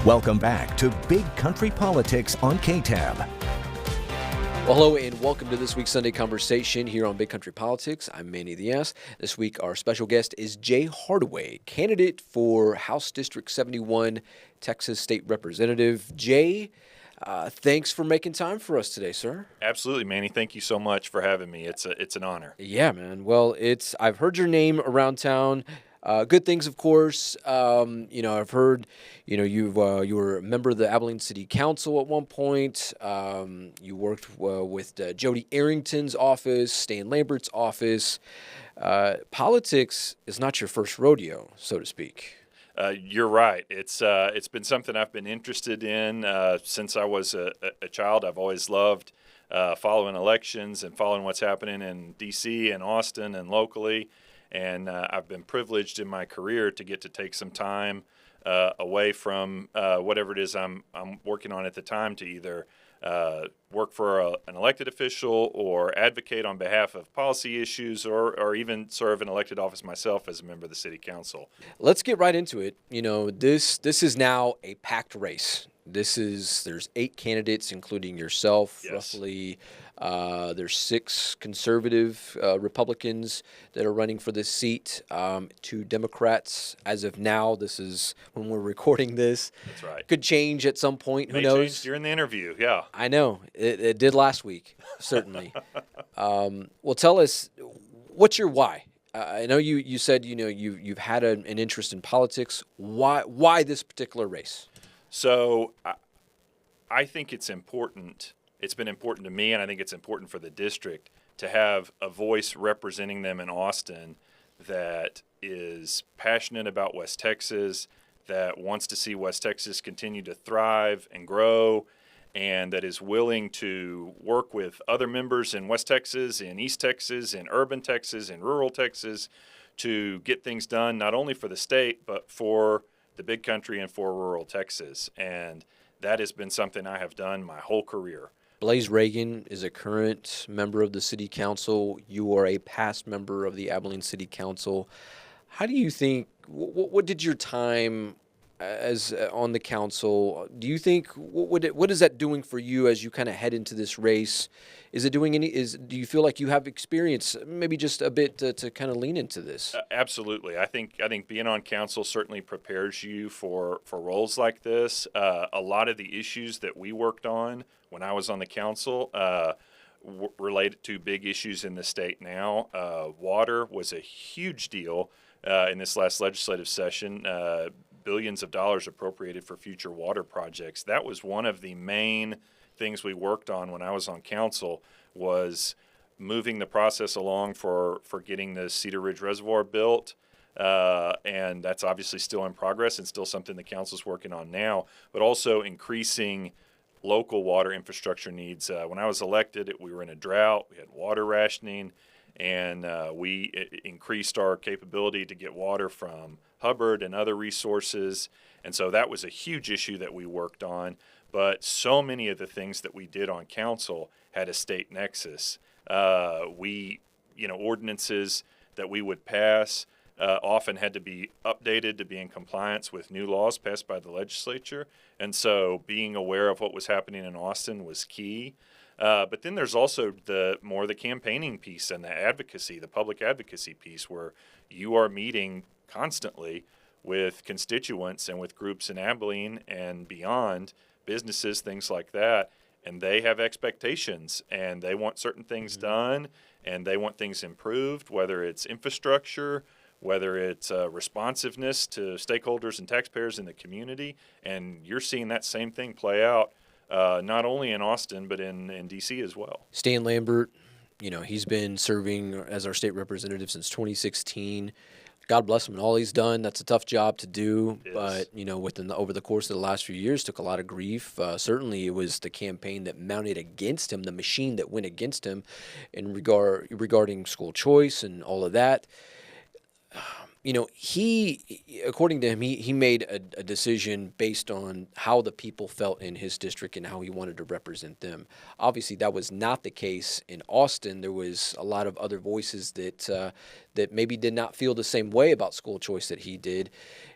Welcome back to Big Country Politics on KTAB. Well, hello and welcome to this week's Sunday Conversation here on Big Country Politics. I'm Manny Diaz. This week our special guest is Jay Hardaway, candidate for House District 71, Texas State Representative. Jay, thanks for making time for us today, sir. Absolutely, Manny. Thank you so much for having me. It's an honor. Yeah, man. Well, I've heard your name around town. Good things, of course. I've heard, you were a member of the Abilene City Council at one point. You worked with Jodey Arrington's office, Stan Lambert's office. Politics is not your first rodeo, so to speak. You're right. It's been something I've been interested in since I was a child. I've always loved following elections and following what's happening in D.C. and Austin and locally. And I've been privileged in my career to get to take some time away from whatever it is I'm working on at the time to either work for an elected official or advocate on behalf of policy issues or even serve in elected office myself as a member of the City Council. Let's get right into it. This is now a packed race. There's 8 candidates, including yourself, Yes. roughly. There's 6 conservative Republicans that are running for this seat, 2 Democrats. As of now, this is when we're recording this. That's right. Could change at some point. Who May knows? change during the interview, yeah. I know. It did last week, certainly. Well, tell us, what's your why? I know you said, you've had an interest in politics. Why this particular race? So I think it's important. It's been important to me, and I think it's important for the district to have a voice representing them in Austin that is passionate about West Texas, that wants to see West Texas continue to thrive and grow, and that is willing to work with other members in West Texas, in East Texas, in urban Texas, in rural Texas to get things done not only for the state but for the big country and for rural Texas. And that has been something I have done my whole career. Blaze Reagan is a current member of the City Council. You are a past member of the Abilene City Council. How do you think, what did your time as on the council, do you think, what is that doing for you as you kind of head into this race? Is it doing do you feel like you have experience, maybe just a bit to kind of lean into this? Absolutely. I think being on council certainly prepares you for roles like this. A lot of the issues that we worked on when I was on the council related to big issues in the state now. Water was a huge deal in this last legislative session. Billions of dollars appropriated for future water projects. That was one of the main things we worked on when I was on council, was moving the process along for getting the Cedar Ridge Reservoir built. And that's obviously still in progress and still something the council's working on now, but also increasing local water infrastructure needs. When I was elected, we were in a drought, we had water rationing, and we increased our capability to get water from Hubbard and other resources. And so that was a huge issue that we worked on. But so many of the things that we did on council had a state nexus. Ordinances that we would pass often had to be updated to be in compliance with new laws passed by the legislature. And so being aware of what was happening in Austin was key. But then there's also the campaigning piece and the advocacy, the public advocacy piece, where you are meeting constantly with constituents and with groups in Abilene and beyond, businesses, things like that, and they have expectations and they want certain things done and they want things improved, whether it's infrastructure, whether it's responsiveness to stakeholders and taxpayers in the community. And you're seeing that same thing play out not only in Austin, but in D.C. as well. Stan Lambert, he's been serving as our state representative since 2016. God bless him and all he's done. That's a tough job to do, but over the course of the last few years, took a lot of grief. Certainly, it was the campaign that mounted against him, the machine that went against him, regarding school choice and all of that. According to him, he made a decision based on how the people felt in his district and how he wanted to represent them. Obviously, that was not the case in Austin. There was a lot of other voices that maybe did not feel the same way about school choice that he did.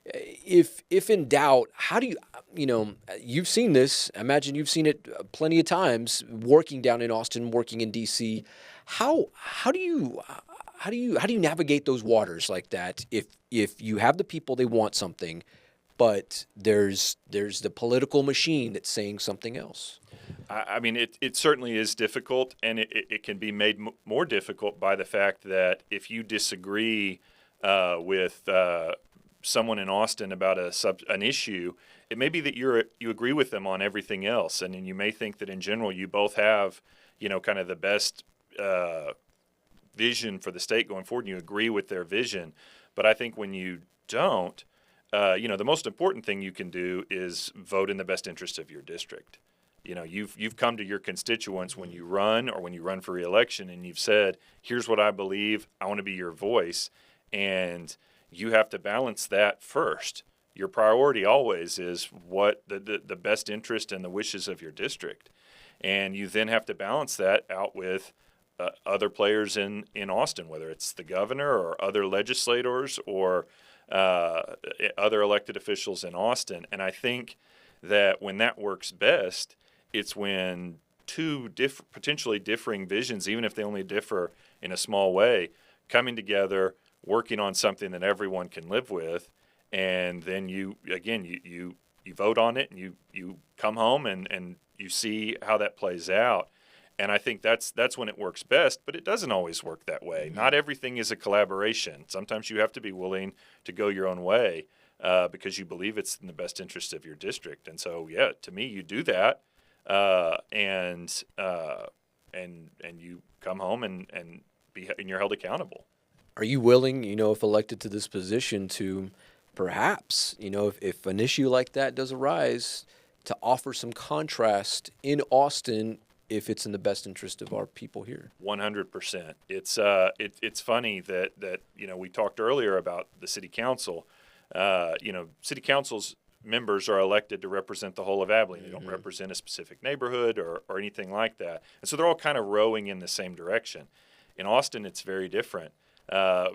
If in doubt, how do you've seen this. I imagine you've seen it plenty of times working down in Austin, working in DC. How do you navigate those waters like that if you have the people, they want something, but there's the political machine that's saying something else? I mean, it certainly is difficult, and it can be made more difficult by the fact that if you disagree with someone in Austin about an issue, it may be that you agree with them on everything else, and then you may think that in general you both have, kind of the best vision for the state going forward, and you agree with their vision. But I think when you don't, the most important thing you can do is vote in the best interest of your district. You've come to your constituents when you run or when you run for re-election, and you've said, here's what I believe, I want to be your voice, and you have to balance that first. Your priority always is what the best interest and the wishes of your district, and you then have to balance that out with other players in Austin, whether it's the governor or other legislators or other elected officials in Austin. And I think that when that works best, it's when two potentially differing visions, even if they only differ in a small way, coming together, working on something that everyone can live with, and then you vote on it, and you come home and you see how that plays out. And I think that's when it works best, but it doesn't always work that way. Mm-hmm. Not everything is a collaboration. Sometimes you have to be willing to go your own way because you believe it's in the best interest of your district. And so, yeah, to me, you do that, and you come home and you're held accountable. Are you willing, if elected to this position, to perhaps, if an issue like that does arise, to offer some contrast in Austin if it's in the best interest of our people here? 100%. It's funny that we talked earlier about the city council. City council's members are elected to represent the whole of Abilene. They don't represent a specific neighborhood or anything like that. And so they're all kind of rowing in the same direction. In Austin, it's very different.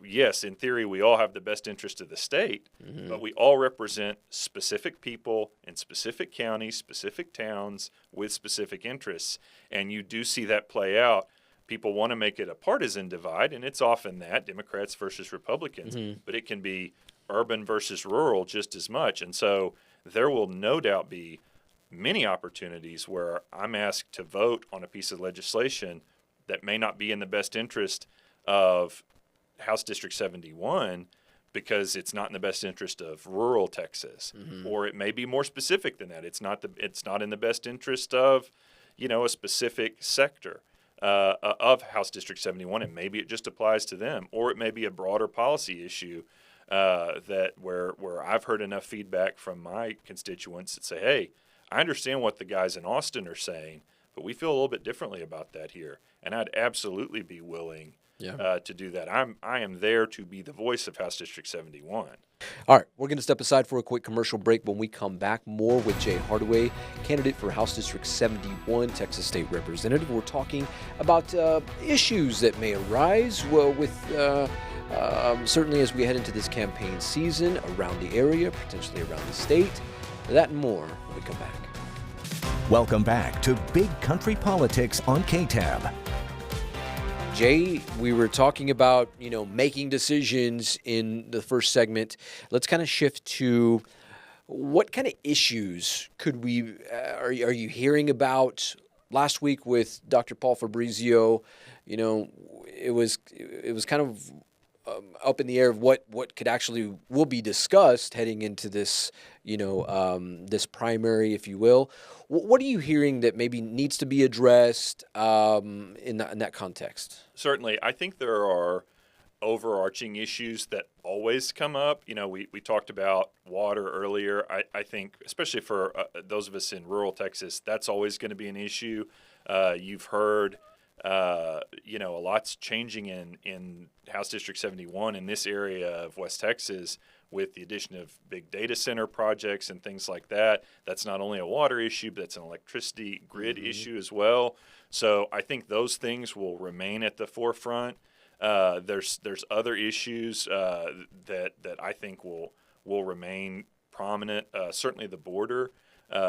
Yes, in theory, we all have the best interest of the state, but we all represent specific people in specific counties, specific towns with specific interests. And you do see that play out. People want to make it a partisan divide, and it's often that, Democrats versus Republicans, but it can be urban versus rural just as much. And so there will no doubt be many opportunities where I'm asked to vote on a piece of legislation that may not be in the best interest of House District 71 because it's not in the best interest of rural Texas, or it may be more specific than that. It's not in the best interest of, a specific sector of House District 71, and maybe it just applies to them, or it may be a broader policy issue that where I've heard enough feedback from my constituents that say, hey, I understand what the guys in Austin are saying, but we feel a little bit differently about that here, and I'd absolutely be willing to do that. I am there to be the voice of House District 71. All right, we're going to step aside for a quick commercial break. When we come back, more with Jay Hardaway, candidate for House District 71, Texas State Representative. We're talking about issues that may arise with certainly as we head into this campaign season around the area, potentially around the state. That and more when we come back. Welcome back to Big Country Politics on KTAB. Jay, we were talking about, making decisions in the first segment. Let's kind of shift to what kind of issues could we, are you hearing about? Last week with Dr. Paul Fabrizio, it was kind of up in the air of what will be discussed heading into this, this primary, if you will. What are you hearing that maybe needs to be addressed in that context? Certainly. I think there are overarching issues that always come up. We talked about water earlier. I think, especially for those of us in rural Texas, that's always going to be an issue. You've heard, a lot's changing in House District 71 in this area of West Texas with the addition of big data center projects and things like that. That's not only a water issue, but it's an electricity grid issue as well. So I think those things will remain at the forefront. There's other issues that I think will remain prominent. Certainly the border.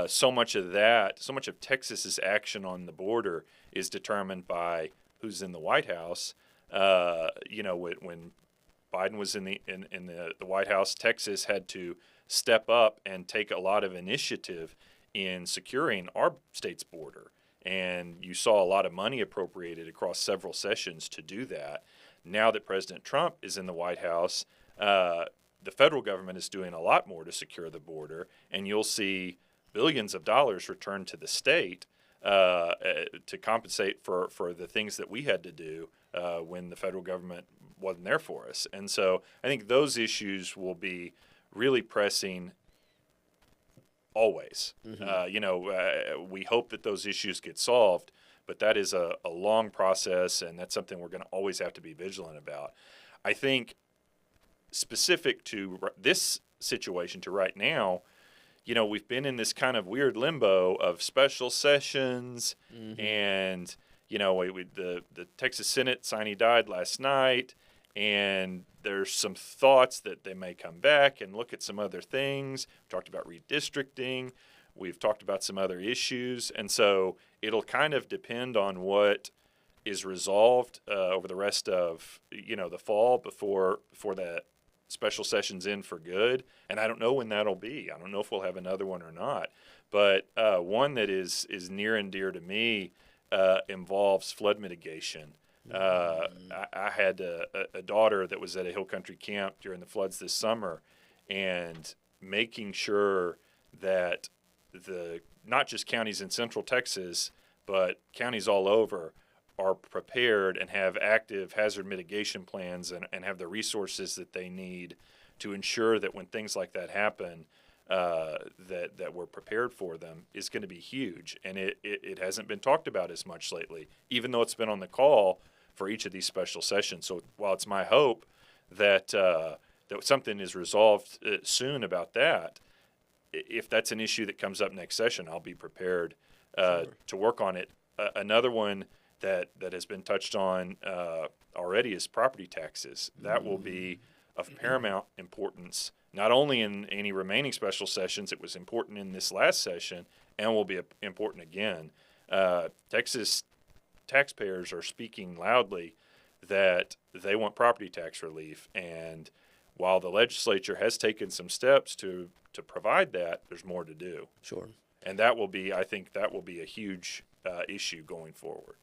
So much of Texas's action on the border is determined by who's in the White House. When Biden was in the White House, Texas had to step up and take a lot of initiative in securing our state's border. And you saw a lot of money appropriated across several sessions to do that. Now that President Trump is in the White House, the federal government is doing a lot more to secure the border, and you'll see billions of dollars returned to the state to compensate for the things that we had to do when the federal government wasn't there for us. And so I think those issues will be really pressing always. We hope that those issues get solved, but that is a long process, and that's something we're going to always have to be vigilant about. I think specific to this situation, to right now, we've been in this kind of weird limbo of special sessions, and the Texas Senate sine died last night, and there's some thoughts that they may come back and look at some other things. We talked about redistricting. We've talked about some other issues, and so it'll kind of depend on what is resolved over the rest of the fall before that special session's in for good. And I don't know when that'll be. I don't know if we'll have another one or not. But one that is near and dear to me involves flood mitigation. I had a daughter that was at a hill country camp during the floods this summer, and making sure that not just counties in central Texas, but counties all over are prepared and have active hazard mitigation plans and have the resources that they need to ensure that when things like that happen, that we're prepared for them is going to be huge. And it hasn't been talked about as much lately, even though it's been on the call for each of these special sessions. So while it's my hope that something is resolved soon about that, if that's an issue that comes up next session, I'll be prepared to work on it. Another one that has been touched on already is property taxes. That will be of paramount importance, not only in any remaining special sessions. It was important in this last session and will be important again. Texas taxpayers are speaking loudly that they want property tax relief, and while the legislature has taken some steps to provide that, there's more to do. Sure. And I think that will be a huge issue going forward.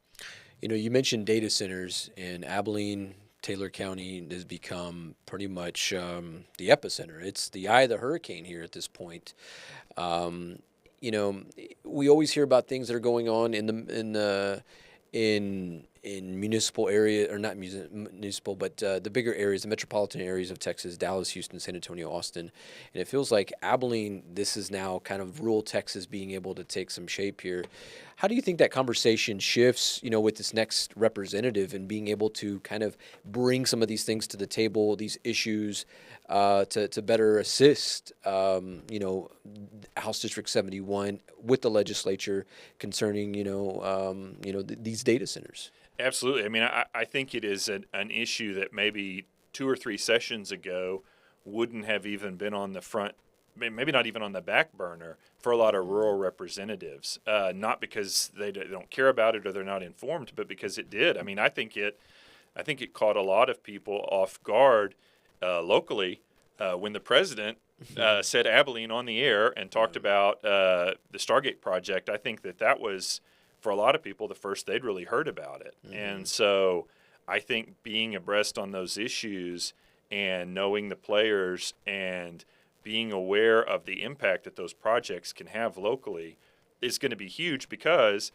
You mentioned data centers, and Abilene, Taylor County has become pretty much the epicenter. It's the eye of the hurricane here at this point. We always hear about things that are going on in municipal area, or not municipal, but the bigger areas, the metropolitan areas of Texas, Dallas, Houston, San Antonio, Austin. And it feels like Abilene, this is now kind of rural Texas being able to take some shape here. How do you think that conversation shifts, with this next representative and being able to kind of bring some of these things to the table, these issues, to better assist, House District 71 with the legislature concerning, these data centers? Absolutely. I mean, I think it is an issue that maybe 2 or 3 sessions ago wouldn't have even been on the front, maybe not even on the back burner for a lot of rural representatives. Not because they don't care about it or they're not informed, but because it did. I mean, I think it caught a lot of people off guard locally when the president said Abilene on the air and talked about the Stargate project. I think that was, for a lot of people, the first they'd really heard about it. And so I think being abreast on those issues and knowing the players and being aware of the impact that those projects can have locally is going to be huge, because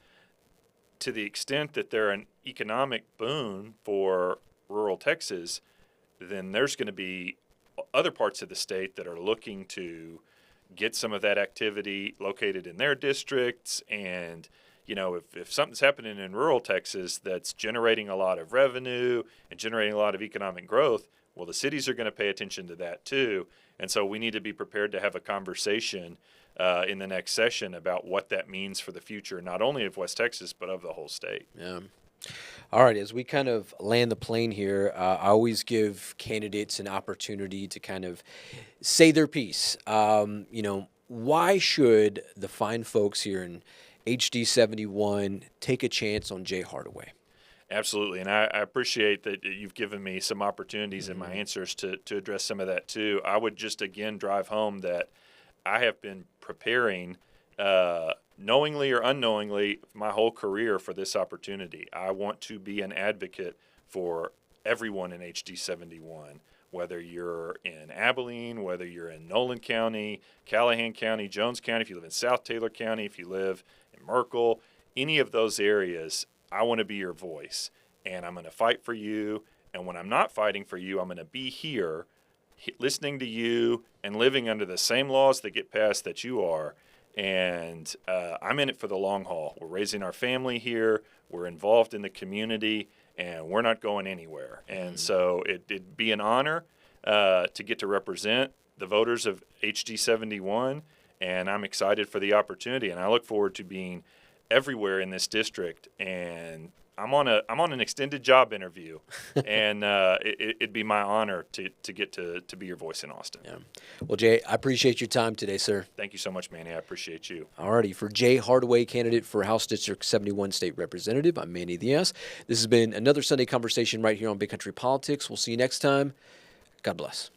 to the extent that they're an economic boon for rural Texas, then there's going to be other parts of the state that are looking to get some of that activity located in their districts. And if something's happening in rural Texas that's generating a lot of revenue and generating a lot of economic growth, well, the cities are going to pay attention to that too. And so we need to be prepared to have a conversation in the next session about what that means for the future, not only of West Texas, but of the whole state. Yeah. All right, as we kind of land the plane here, I always give candidates an opportunity to kind of say their piece. Why should the fine folks here in HD 71 take a chance on Jay Hardaway? Absolutely, and I appreciate that you've given me some opportunities in my answers to address some of that too. I would just again drive home that I have been preparing, knowingly or unknowingly, my whole career for this opportunity. I want to be an advocate for everyone in HD 71, whether you're in Abilene, whether you're in Nolan County, Callahan County, Jones County, if you live in South Taylor County, if you live in Merkel, any of those areas. I want to be your voice, and I'm going to fight for you. And when I'm not fighting for you, I'm going to be here listening to you and living under the same laws that get passed that you are. And I'm in it for the long haul. We're raising our family here. We're involved in the community, and we're not going anywhere. And so it'd be an honor to get to represent the voters of HD 71, and I'm excited for the opportunity. And I look forward to being everywhere in this district, and I'm on an extended job interview, and it'd be my honor to get to be your voice in Austin. Yeah. Well, Jay, I appreciate your time today, sir. Thank you so much, Manny. I appreciate you. All righty. For Jay Hardaway, candidate for House District 71 State Representative, I'm Manny Diaz. This has been another Sunday Conversation right here on Big Country Politics. We'll see you next time. God bless.